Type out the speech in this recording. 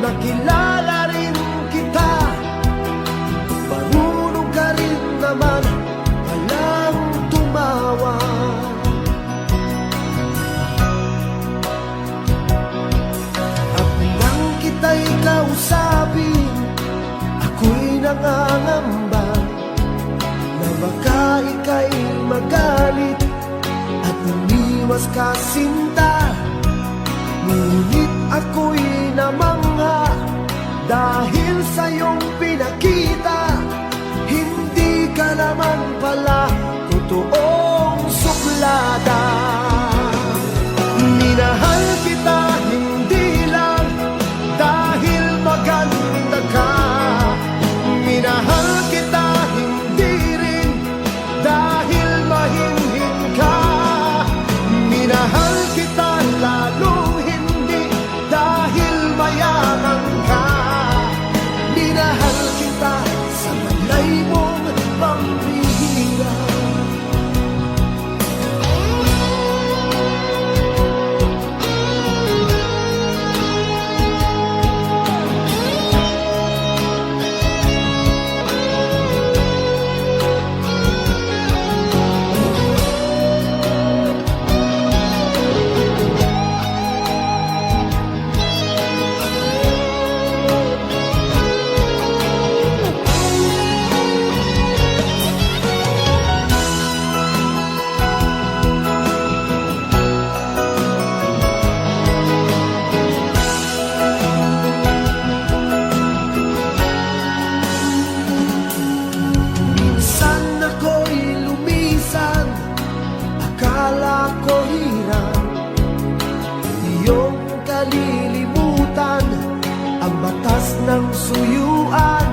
nakilala rin kita, marunong ka rin naman palang tumawa. At nang kita'y kausapin, ako'y nangangamba na baka ika'y magalit at umiwas ka sinta. Ngunit ako'y namangha dahil sa iyong pinakita, hindi ka naman pala totoong suplada. Minahal kita hindi lang dahil maganda ka, minahal kita hindi rin dahil mahinhin ka, minahal kita lalong hindi dahil mayaman ka, minahal kita sa malay mong pambihira. Akala ko hirap iyong kalilimutan ang batas ng suyuan.